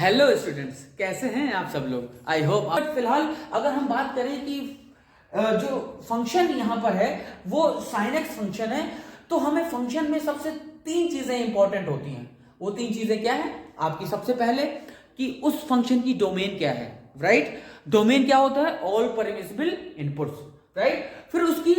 Hello students, कैसे हैं आप सब लोग। I hope. फिलहाल अगर हम बात करें कि जो फंक्शन यहाँ पर है वो sin x फंक्शन है, तो हमें फंक्शन में सबसे तीन चीजें इंपॉर्टेंट होती हैं। वो तीन चीजें क्या है आपकी? सबसे पहले कि उस फंक्शन की डोमेन क्या है, राइट। डोमेन क्या होता है? All permissible inputs, right. फिर उसकी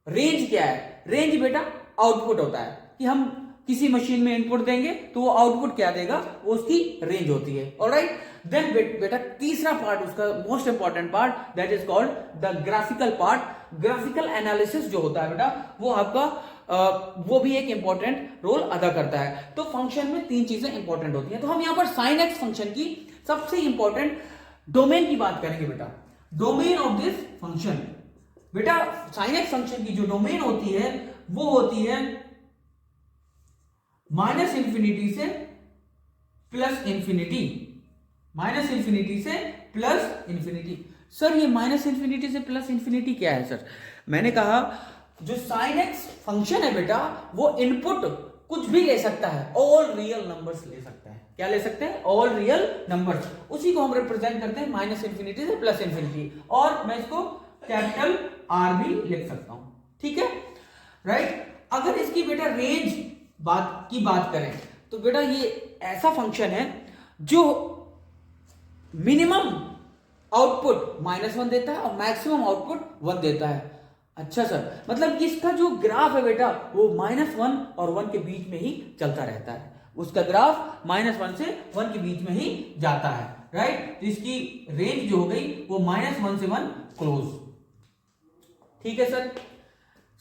रेंज क्या है? रेंज बेटा आउटपुट होता है कि हम किसी मशीन में इनपुट देंगे तो वो आउटपुट क्या देगा, वो उसकी रेंज होती है। ऑलराइट। देन बेटा तीसरा पार्ट, उसका most important part, that is called the graphical part. Graphical analysis जो होता है बेटा, वो आपका वो भी एक इंपॉर्टेंट रोल अदा करता है। तो फंक्शन में तीन चीजें इंपॉर्टेंट होती हैं। तो हम यहां पर sin x फंक्शन की सबसे इंपॉर्टेंट डोमेन की बात करेंगे बेटा। डोमेन ऑफ दिस फंक्शन बेटा, sin x फंक्शन की जो डोमेन होती है वो होती है माइनस इंफिनिटी से प्लस इंफिनिटी। माइनस इंफिनिटी से प्लस इंफिनिटी। सर ये माइनस इंफिनिटी से प्लस इंफिनिटी क्या है सर? मैंने कहा जो sin x फंक्शन है बेटा, वो इनपुट कुछ भी ले सकता है, ऑल रियल नंबर्स ले सकता है। क्या ले सकते हैं? All real numbers. उसी को हम रिप्रेजेंट करते हैं माइनस इंफिनिटी से प्लस इंफिनिटी, और मैं इसको कैपिटल R भी लिख सकता हूं, ठीक है, राइट। अगर इसकी बेटा रेंज की बात करें तो बेटा ये ऐसा फंक्शन है जो मिनिमम आउटपुट -1 देता है और मैक्सिमम आउटपुट 1 देता है। अच्छा सर, मतलब इसका जो ग्राफ है बेटा वो -1 और 1 के बीच में ही चलता रहता है। उसका ग्राफ -1 से 1 के बीच में ही जाता है, राइट। तो इसकी रेंज जो हो गई वो -1 से 1 क्लोज। ठीक है सर।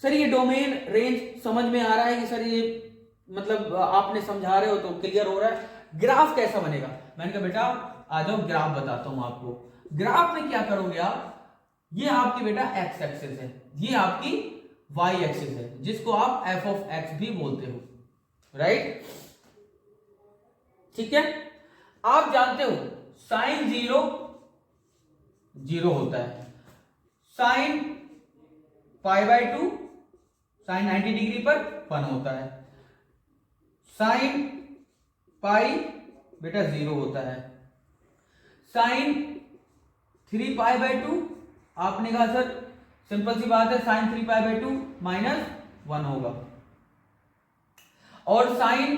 सर ये डोमेन रेंज समझ में आ रहा है कि सर ये मतलब आपने समझा रहे हो तो क्लियर हो रहा है। ग्राफ कैसा बनेगा? मैंने कहा बेटा आ जाओ ग्राफ बताता हूं आपको। ग्राफ में क्या करोगे आप? ये आपकी बेटा एक्स एक्सिस है, ये आपकी वाई एक्सिस है, जिसको आप एफ ऑफ एक्स भी बोलते हो, राइट। ठीक है। आप जानते हो साइन 0 0 होता है, साइन π/2 साइन 90 डिग्री पर 1 होता है, साइन पाई बेटा 0 होता है, साइन 3π/2 आपने कहा सर सिंपल सी बात है, साइन 3π/2 -1 होगा, और साइन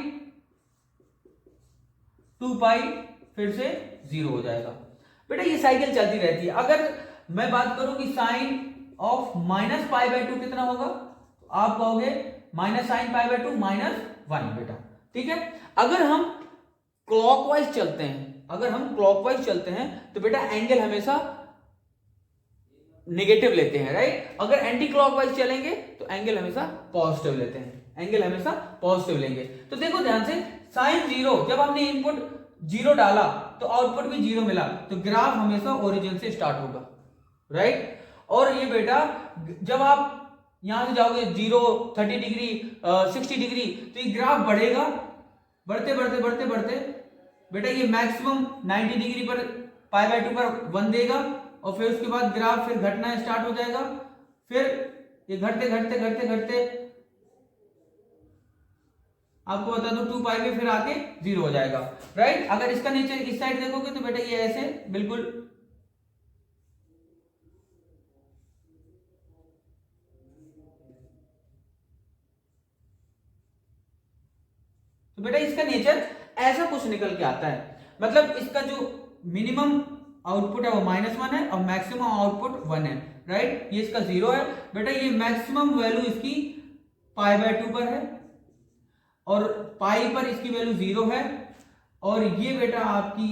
2π फिर से 0 हो जाएगा। बेटा ये साइकिल चलती रहती है। अगर मैं बात करूं कि साइन ऑफ -π/2 कितना होगा, आप कहोगे -sin π/2 -1 बेटा, ठीक है। अगर हम क्लॉकवाइज चलते हैं, तो बेटा एंगल हमेशा नेगेटिव लेते हैं, राइट। अगर एंटी क्लॉकवाइज चलेंगे तो एंगल हमेशा पॉजिटिव लेते हैं, एंगल हमेशा पॉजिटिव लेंगे। तो देखो ध्यान से, साइन 0 जब हमने इनपुट 0 डाला तो आउटपुट भी 0 मिला, तो ग्राफ हमेशा ओरिजिन से स्टार्ट होगा, राइट। और ये बेटा जब आप यहां से जाओगे 0, 30 डिग्री, 60 डिग्री, तो ये ग्राफ बढ़ेगा, बढ़ते बढ़ते बढ़ते बढ़ते बेटा ये मैक्सिमम 90 डिग्री पर π/2 पर 1 देगा, और फिर उसके बाद ग्राफ फिर घटना स्टार्ट हो जाएगा। फिर ये घटते घटते घटते घटते आपको बता दो 2π में फिर आके 0 हो जाएगा, राइट। अगर इसका नेचर इस साइड देखोगे तो बेटा ये ऐसे बिल्कुल तो बेटा इसका नेचर ऐसा कुछ निकल के आता है। मतलब इसका जो मिनिमम आउटपुट है वो -1 है और मैक्सिमम आउटपुट 1 है, राइट। ये इसका 0 है बेटा, ये मैक्सिमम वैल्यू इसकी π/2 पर है और पाई पर इसकी वैल्यू 0 है, और ये बेटा आपकी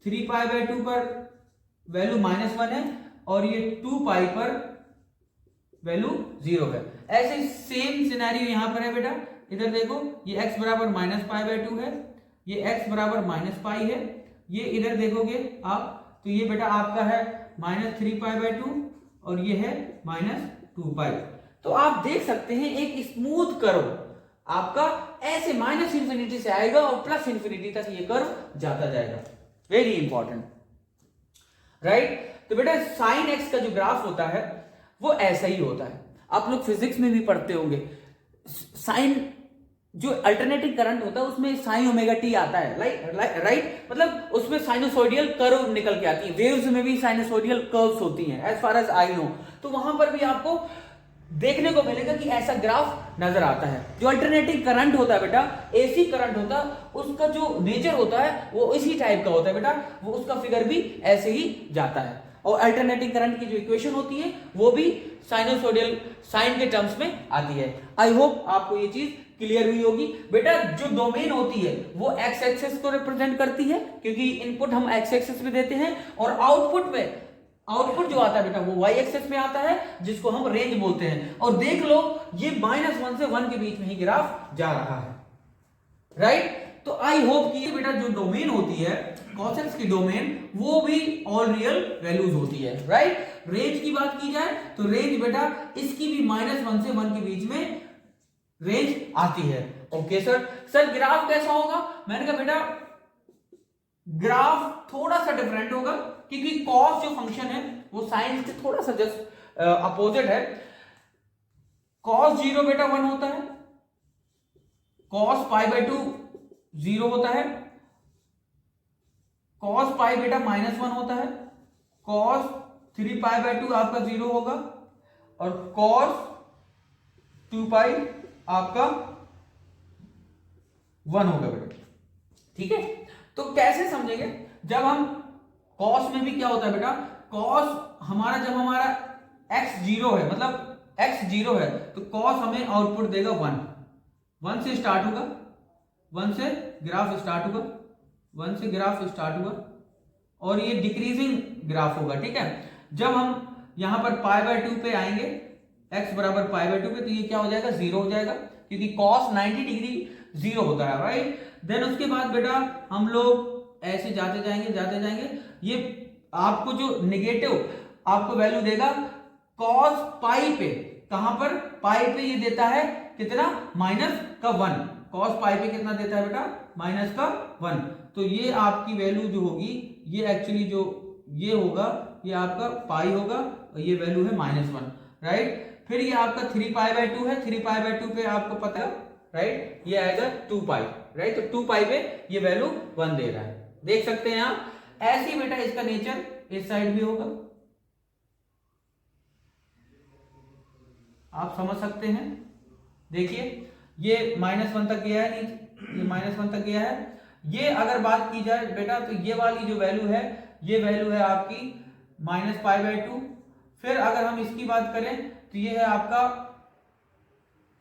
3π/2 पर वैल्यू -1 है, और ये 2π पर वैल्यू 0 है। ऐसे सेम सिनेरियो यहां पर है बेटा। इधर देखो ये x बराबर -π/2 है, ये x बराबर -π है, ये इधर देखोगे आप तो ये बेटा आपका है -3π/2 और ये है -2π। तो आप देख सकते हैं एक स्मूथ कर्व आपका ऐसे -इंफिनिटी से आएगा और प्लस इंफिनिटी तक ये कर्व जाता जाएगा। Very important, right. तो बेटा साइन x का जो ग्राफ होता है वो ऐसा ही होता है। आप लोग फिजिक्स में भी पढ़ते होंगे, साइन जो अल्टरनेटिंग करंट होता है उसमें साइन ओमेगा टी आता है, राइट, मतलब उसमें साइनोसोडियल कर्व निकल के आती है, वेव्स में भी साइनोसोडियल कर्व्स होती हैं as far as I know. तो वहां पर भी आपको देखने को मिलेगा कि ऐसा ग्राफ नजर आता है। जो अल्टरनेटिंग करंट होता है बेटा, एसी करंट होता है, उसका जो नेचर होता है वो इसी टाइप का होता है बेटा, वो उसका फिगर भी ऐसे ही जाता है। और अल्टरनेटिंग करंट की जो इक्वेशन होती है वो भी साइनोसोडियल साइन के टर्म्स में आती है। आई होप आपको ये चीज क्लियर हुई होगी। बेटा जो डोमेन होती है वो एक्स एक्सिस को रिप्रेजेंट करती है, क्योंकि इनपुट हम एक्स एक्सिस में देते हैं, और आउटपुट जो आता है बेटा वो वाई एक्सिस में आता है, जिसको हम रेंज बोलते हैं। और देख लो ये -1 से 1 के बीच में ही ग्राफ जा रहा है, राइट। तो आई होप कि बेटा जो डोमेन होती है cos x की डोमेन वो भी ऑल रियल वैल्यूज होती है, राइट। रेंज की बात की जाए तो रेंज बेटा इसकी भी -1 से 1 के बीच में रेंज आती है। ओके सर ग्राफ कैसा होगा? मैंने कहा बेटा ग्राफ थोड़ा सा डिफरेंट होगा, क्योंकि कॉस जो फंक्शन है वो साइन से थोड़ा सा जस्ट अपोजिट है। कॉस 0 बेटा 1 होता है, कॉस π/2 0 होता है, कॉस पाई बेटा -1 होता है, कॉस 3π/2 आपका 0 होगा, और कॉस 2π आपका 1 होगा बेटा, ठीक है। तो कैसे समझेंगे? जब हम कॉस में भी क्या होता है बेटा, कॉस जब हमारा x 0 है, मतलब x 0 है, तो कॉस हमें आउटपुट देगा 1 से स्टार्ट होगा, 1 से ग्राफ स्टार्ट होगा, 1 से ग्राफ स्टार्ट हुआ, और ये डिक्रीजिंग ग्राफ होगा, ठीक है। जब हम यहां पर π/2 पे आएंगे, x बराबर π/2 पे, तो ये क्या हो जाएगा? 0 हो जाएगा, क्योंकि cos 90 डिग्री 0 होता है, राइट। देन उसके बाद बेटा हम लोग ऐसे जाते जाएंगे, ये आपको जो नेगेटिव आपको वैल्यू देगा cos पाई पे, कहां पर? पाई पे ये देता है कितना? -1। cos पाई पे कितना देता है बेटा? -1। तो ये आपकी वैल्यू जो होगी, ये एक्चुअली जो ये होगा ये आपका पाई होगा, और ये वैल्यू है -1, राइट। फिर ये आपका 3π/2 है, 3π/2 पे आपको पता है, राइट, ये आएगा 2π, राइट। तो 2π पे ये वैल्यू 1 दे रहा है, देख सकते हैं आप। ऐसे ही बेटा इसका नेचर इस साइड भी होगा, आप समझ सकते हैं। देखिए ये -1 तक गया है, ये -1 तक गया है। ये अगर बात की जाए बेटा, तो ये वाली जो वैल्यू है, ये वैल्यू है आपकी -π/2। फिर अगर हम इसकी बात करें तो ये है आपका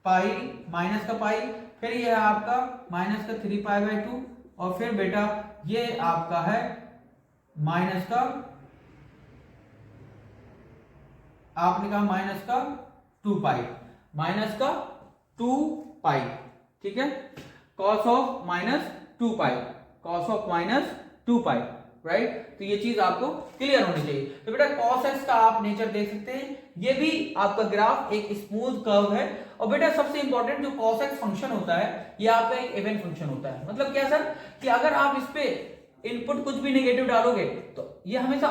पाई, माइनस का पाई, फिर ये है आपका माइनस का 3π/2, और फिर बेटा ये आपका है माइनस का, आपने कहा माइनस का 2π, माइनस का 2π, ठीक है। cos of -2π, cos of -2π, right. तो ये चीज आपको क्लियर होनी चाहिए। तो बेटा cos x का आप नेचर देख सकते हैं, ये भी आपका ग्राफ एक स्मूथ कर्व है। और बेटा सबसे इंपॉर्टेंट जो cos x फंक्शन होता है, ये आपका एक इवन फंक्शन होता है। मतलब क्या सर, कि अगर आप इस पे इनपुट कुछ भी नेगेटिव डालोगे तो ये हमेशा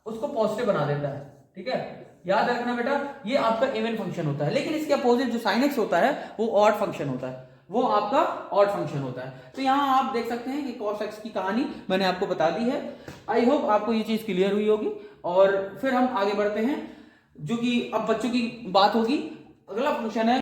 उसको पॉजिटिव बना देता है, ठीक है। याद रखना बेटा, ये आपका इवन फंक्शन होता है। लेकिन इसके अपोजिट जो sin x होता है वो ऑड फंक्शन होता है, वो आपका ऑड फंक्शन होता है। तो यहां आप देख सकते हैं कि cos x की कहानी मैंने आपको बता दी है। आई होप आपको ये चीज क्लियर हुई होगी। और फिर हम आगे बढ़ते हैं, जो कि अब बच्चों की बात होगी। अगला फंक्शन है